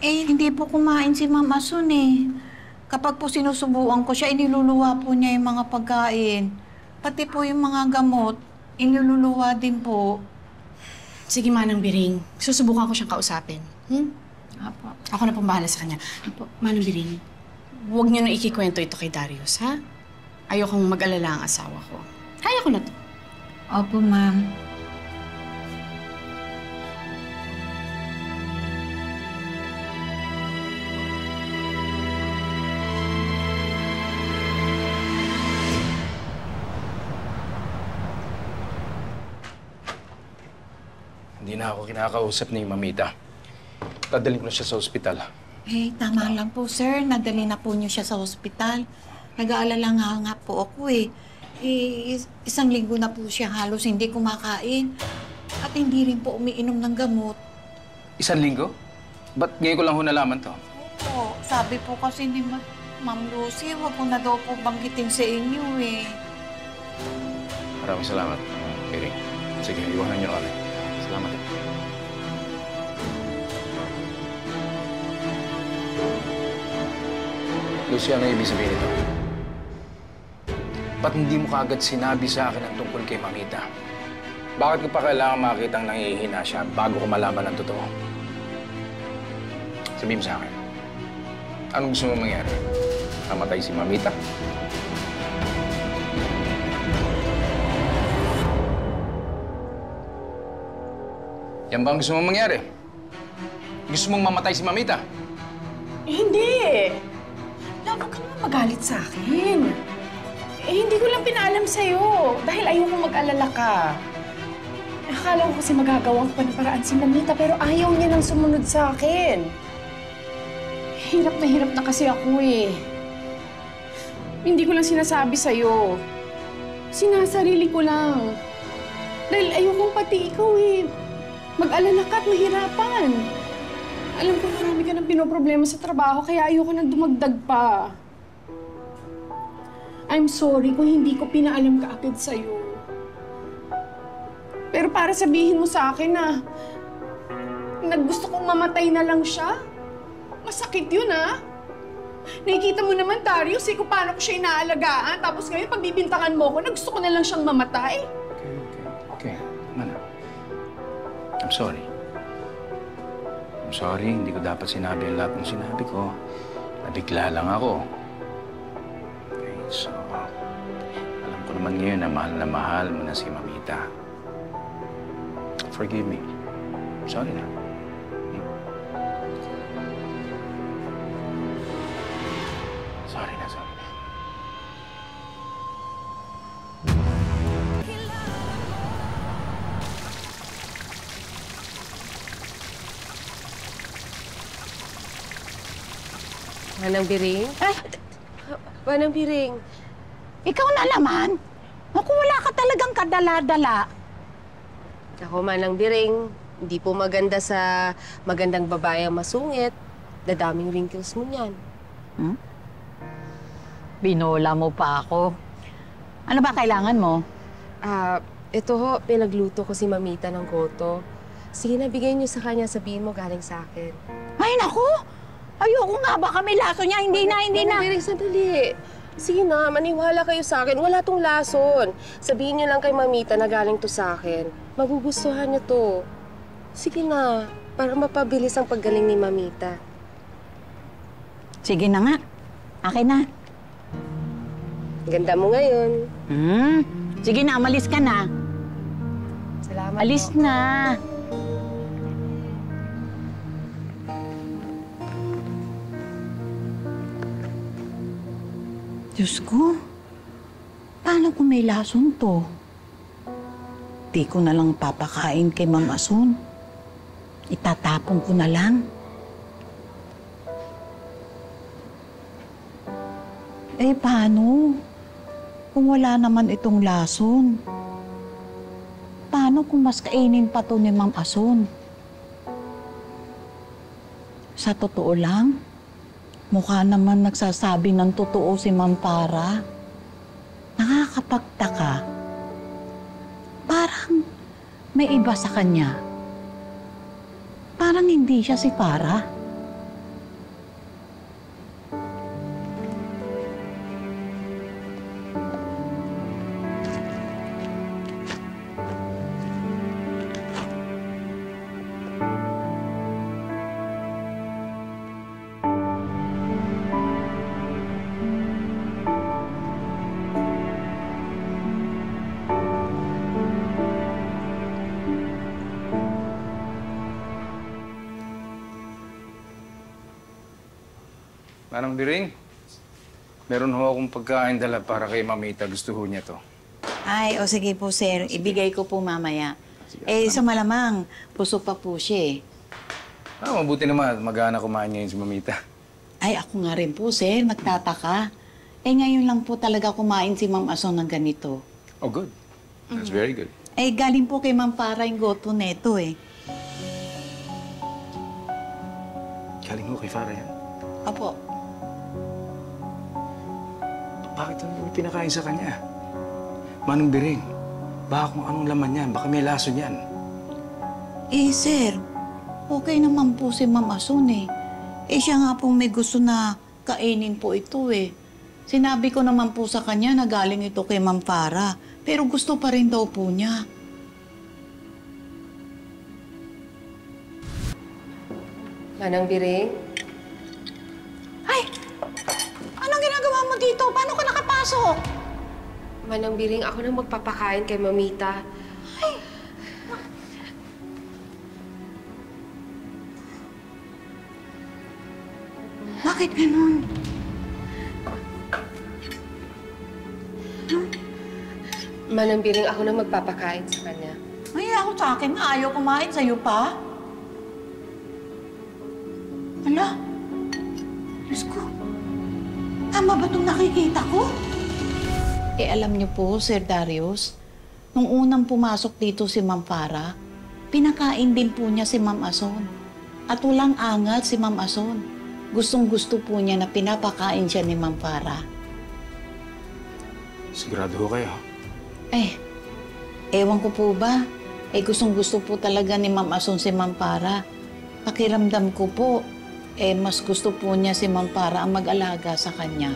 Hindi po kumain si Ma'am Asun eh. Kapag po sinusubuan ko siya, iniluluwa po niya yung mga pagkain. Pati po yung mga gamot, iniluluwa din po. Sige, Manang Biring. Susubukan ko siyang kausapin. Apo. Ako na pong bahala sa kanya. Manang Biring, huwag niyo na ikikwento ito kay Darius, ha? Ayokong mag-alala ang asawa ko. Kaya ko na to. Opo, Ma'am. Hindi na ako kinakausap ni Mamita. Dadalhin ko na siya sa ospital. Tama lang po, sir. Nadali na po niyo siya sa ospital. Nag-aalala nga po ako eh. Isang linggo na po siya halos hindi kumakain. At hindi rin po umiinom ng gamot. Isang linggo? Ba't ngayon ko lang ho nalaman to? Opo, sabi po kasi ni Ma'am Lucy, wag ko na daw po banggitin sa inyo eh. Maraming salamat, Piring. Sige, iwanan niyo kami. Salamat. Lucy, ano ibig sabihin nito? Ba't hindi mo kaagad sinabi sa akin ang tungkol kay Mamita? Bakit ko pa kailangan makitang nangihina siya bago ko malaman ang totoo? Sabihin mo sa akin, anong gusto mo mangyari? Namatay si Mamita? Yan ba ang gusto mong mangyari? Gusto mong mamatay si Mamita? Hindi! Huwag ka naman magalit sa akin. Hindi ko lang pinaalam sa'yo dahil ayokong mag-alala ka. Akala ko kasi magagawang paraan si Mamita pero ayaw niya nang sumunod sa akin. Hirap na kasi ako eh. Hindi ko lang sinasabi sa'yo. Sinasarili ko lang. Dahil ayokong pati ikaw eh. Mag-alala ka at mahirapan. Alam ko marami ka ng pinoproblema sa trabaho kaya ayoko nang dumagdag pa. I'm sorry kung hindi ko pinaalam kaagad sa'yo. Pero para sabihin mo sa akin na naggusto kong mamatay na lang siya, masakit yun ah. Nakikita mo naman, Darius, kung paano ko siya inaalagaan. Tapos ngayon, pagbibintangan mo ko, gusto ko na lang siyang mamatay. Okay. Tama na. I'm sorry. Hindi ko dapat sinabi ang lahat ng sinabi ko. Nabigla lang ako. Okay, so... Alam ko naman ngayon na mahal mo na si Mamita. Forgive me. Sorry na. Sorry na. Manang Biring? Manang Biring. Ikaw na naman? Naku, wala ka talagang kadala-dala. Ako, Manang Biring, hindi po maganda sa magandang babae ang masungit. Dadaming wrinkles mo niyan. Binola mo pa ako. Ano ba kailangan mo? Ito ho, pinagluto ko si Mamita ng goto. Sige na, bigay niyo sa kanya, sabihin mo galing sa akin. Ay, naku! Ayoko nga, baka may laso niya. Hindi na. Manang Biring, sandali. Sige na, maniwala kayo sa akin. Wala tong lason. Sabihin niyo lang kay Mamita na galing to sa akin. Magugustuhan niya to. Sige na, para mapabilis ang paggaling ni Mamita. Sige na nga. Akin na. Ganda mo ngayon. Sige na, umalis ka na. Salamat Alis po. na. Diyos ko, paano kung may lason to? Di ko na lang papakain kay Ma'am Asun. Itatapon ko na lang. Paano? Kung wala naman itong lason. Paano kung mas kainin pa to ni Ma'am Asun? Sa totoo lang, mukha naman nagsasabi ng totoo si Ma'am Para. Nakakapagtaka. Parang may iba sa kanya. Parang hindi siya si Para. Manang Biring, meron ho akong pagkain dala para kay Mamita. Gusto ho niya to. Ay, o sige po, sir. Ibigay ko po mamaya. Sige, Sa malamang, puso pa po siya eh. Mabuti naman. Mag-aana kumain ngayon si Mamita. Ay, ako nga rin po, sir. Nagtataka. Ngayon lang po talaga kumain si Ma'am Ason ng ganito. Oh, good. That's very good. Galing po kay Ma'am Para yung goto neto eh. Galing ho kay Farah yan. Opo. Bakit ano pinakain sa kanya? Manong Biring, baka kung anong laman yan, baka may lason yan. Sir, okay naman po si Ma'am Ason eh. Siya nga po may gusto na kainin po ito eh. Sinabi ko naman po sa kanya na galing ito kay Ma'am Farah, pero gusto pa rin daw po niya. Manang Biring? Ay! Anong ginagawa mo dito? Paano ka nakapasok? Manang Biring, ako nang magpapakain kay Mamita. Bakit ganun? Manang Biring, ako nang magpapakain sa kanya. Ay, ako sa akin nga. Ayaw kumain sa'yo pa. Ala? Diyos ko. Tama ba itong nakikita ko? Alam niyo po, Sir Darius, nung unang pumasok dito si Ma'am Farah, pinakain din po niya si Ma'am Ason. At walang angat si Ma'am Ason. Gustong-gusto po niya na pinapakain siya ni Ma'am Farah. Sigurado ho kayo. Ewan ko po ba? Gustong-gusto po talaga ni Ma'am Ason si Ma'am Farah. Pakiramdam ko po, mas gusto po niya si Ma'am Farah ang mag-alaga sa kanya.